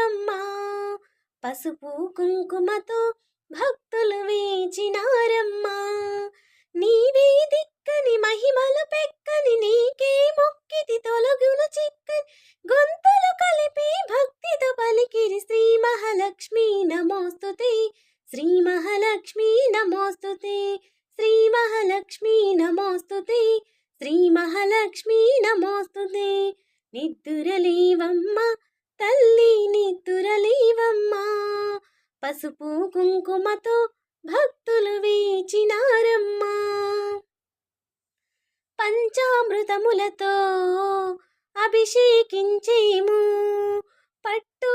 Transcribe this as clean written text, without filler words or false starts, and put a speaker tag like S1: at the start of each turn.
S1: నీవమ్మా. పసుపు కుంకుమతో భక్తులు వేచినారమ్మా. నీవే దిక్కని మహిమలు పెక్కని నీకే మొక్కితి తొలగును చిక్కని గొంతులు కలిపి భక్తితో పలికిరి శ్రీ మహాలక్ష్మీ నమోస్తుతే. శ్రీ మహాలక్ష్మీ నమోస్తుతే. శ్రీ మహాలక్ష్మీ నమోస్తుతే. శ్రీ మహాలక్ష్మీ నమోస్తుతే. నిద్దురలేవమ్మ తల్లి నిద్దురలేవమ్మా. పసుపు కుంకుమతో భక్తులు వేచినారమ్మా. పంచామృతములతో అభిషేకించేము, పట్టు